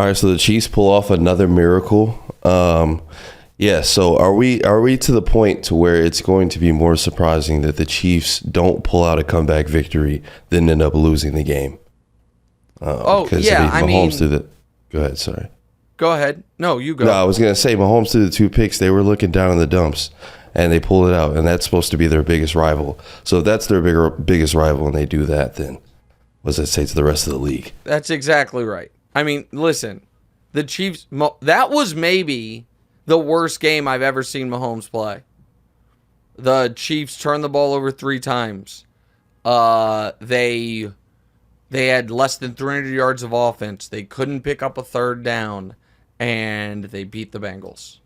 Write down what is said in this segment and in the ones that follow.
All right, so the Chiefs pull off another miracle. Yeah, so are we to the point to where it's going to be more surprising that the Chiefs don't pull out a comeback victory than end up losing the game? Mahomes threw the. Go ahead, sorry. Go ahead. No, you go. No, I was gonna say Mahomes threw the 2 picks. They were looking down in the dumps, and they pulled it out, and that's supposed to be their biggest rival. So if that's their biggest rival, and they do that, then what does that say to the rest of the league? That's exactly right. I mean, listen, the Chiefs. That was maybe the worst game I've ever seen Mahomes play. The Chiefs turned the ball over 3 times. They had less than 300 yards of offense. They couldn't pick up a third down, and they beat the Bengals.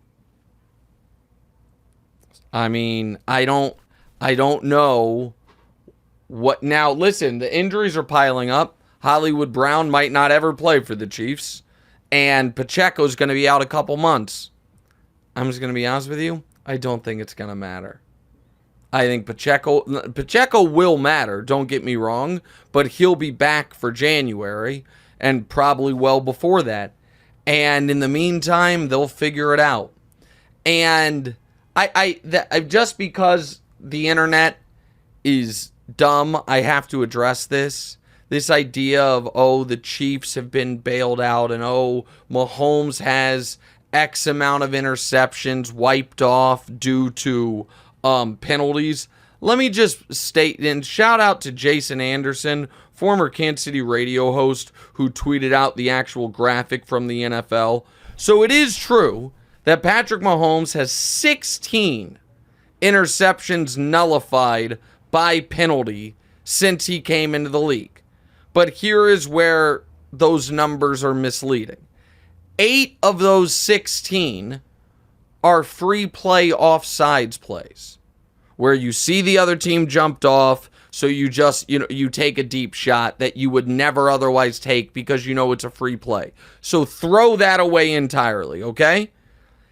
I mean, I don't know what now. Listen, the injuries are piling up. Hollywood Brown might not ever play for the Chiefs, and Pacheco's going to be out a couple months. I'm just going to be honest with you. I don't think it's going to matter. I think Pacheco will matter, don't get me wrong, but he'll be back for January and probably well before that. And in the meantime, they'll figure it out. And I just because the internet is dumb, I have to address this. This idea of, the Chiefs have been bailed out and, Mahomes has X amount of interceptions wiped off due to penalties. Let me just state and shout out to Jason Anderson, former Kansas City radio host, who tweeted out the actual graphic from the NFL. So it is true that Patrick Mahomes has 16 interceptions nullified by penalty since he came into the league. But here is where those numbers are misleading. 8 of those 16 are free play offsides plays, where you see the other team jumped off, so you just, you take a deep shot that you would never otherwise take because it's a free play. So throw that away entirely, okay?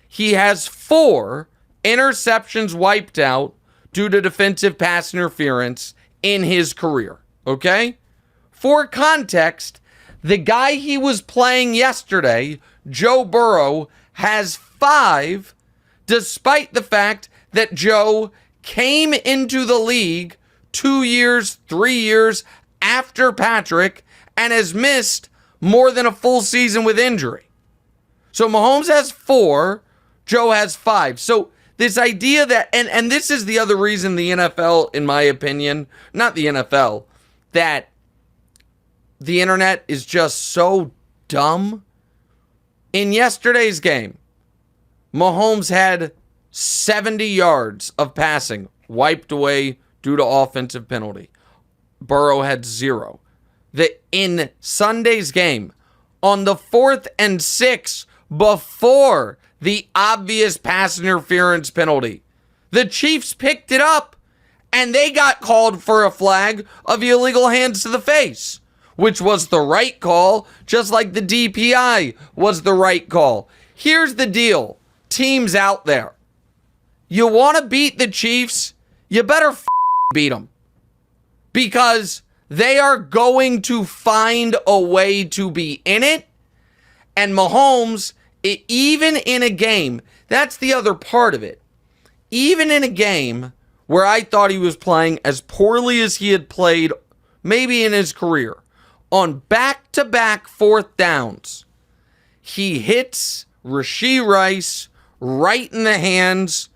He has 4 interceptions wiped out due to defensive pass interference in his career, okay? For context, the guy he was playing yesterday, Joe Burrow, has 5, despite the fact that Joe came into the league 2 years, 3 years after Patrick and has missed more than a full season with injury. So Mahomes has 4, Joe has 5. So this idea that, and this is the other reason the NFL, in my opinion, not the NFL, that the internet is just so dumb. In yesterday's game, Mahomes had 70 yards of passing wiped away due to offensive penalty. Burrow had 0. In Sunday's game, on the 4th and 6th, before the obvious pass interference penalty, the Chiefs picked it up and they got called for a flag of illegal hands to the face, which was the right call, just like the DPI was the right call. Here's the deal, teams out there. You want to beat the Chiefs, you better beat them. Because they are going to find a way to be in it. And Mahomes, even in a game, that's the other part of it. Even in a game where I thought he was playing as poorly as he had played maybe in his career, on back-to-back 4th downs, he hits Rashee Rice right in the hands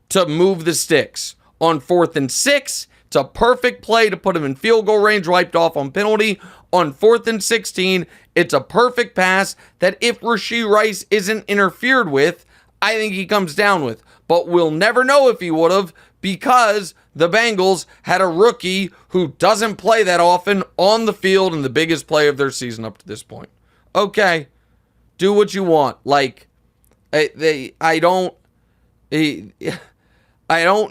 to move the sticks. On 4th and 6, it's a perfect play to put him in field goal range, wiped off on penalty. On 4th and 16, it's a perfect pass that if Rashee Rice isn't interfered with, I think he comes down with. But we'll never know if he would have, because the Bengals had a rookie who doesn't play that often on the field in the biggest play of their season up to this point. Okay, do what you want. Like, I don't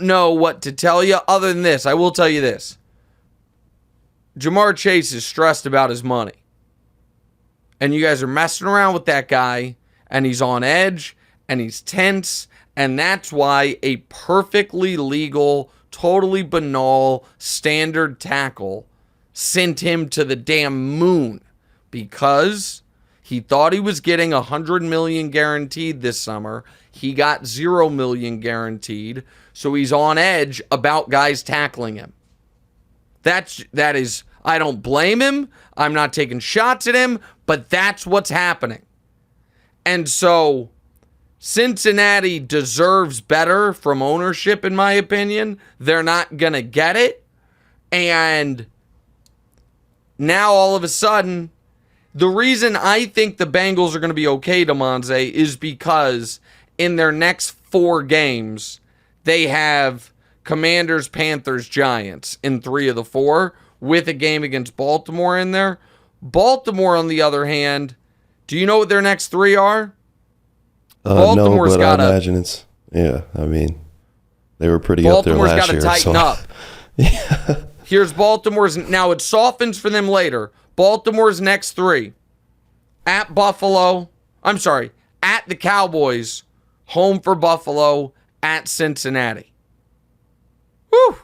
know what to tell you other than this. I will tell you this. Jamar Chase is stressed about his money. And you guys are messing around with that guy, and he's on edge, and he's tense, and that's why a perfectly legal, totally banal, standard tackle sent him to the damn moon, because He thought he was getting $100 million guaranteed this summer. He got $0 million guaranteed. So he's on edge about guys tackling him. That is, I don't blame him. I'm not taking shots at him, but that's what's happening. And so Cincinnati deserves better from ownership, in my opinion. They're not going to get it. And now all of a sudden, the reason I think the Bengals are going to be okay, DeMonze, is because in their next 4 games, they have Commanders, Panthers, Giants in 3 of the 4, with a game against Baltimore in there. Baltimore, on the other hand, do you know what their next 3 are? Baltimore's no, but I imagine it's, yeah, I mean, they were pretty up there last year. Baltimore's got to tighten up. Yeah. Here's Baltimore's, now it softens for them later. Baltimore's next 3. At the Cowboys, home for Buffalo, at Cincinnati. Whew.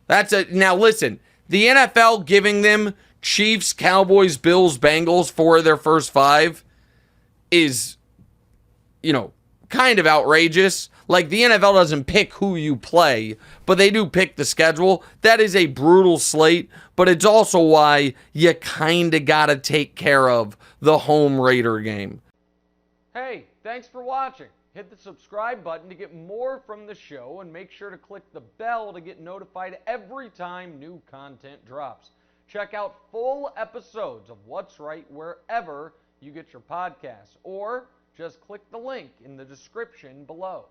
Now listen, the NFL giving them Chiefs, Cowboys, Bills, Bengals for their first 5 is, kind of outrageous. Like, the NFL doesn't pick who you play, but they do pick the schedule. That is a brutal slate, but it's also why you kind of got to take care of the home Raider game. Hey, thanks for watching. Hit the subscribe button to get more from the show, and make sure to click the bell to get notified every time new content drops. Check out full episodes of What's Right wherever you get your podcasts, or just click the link in the description below.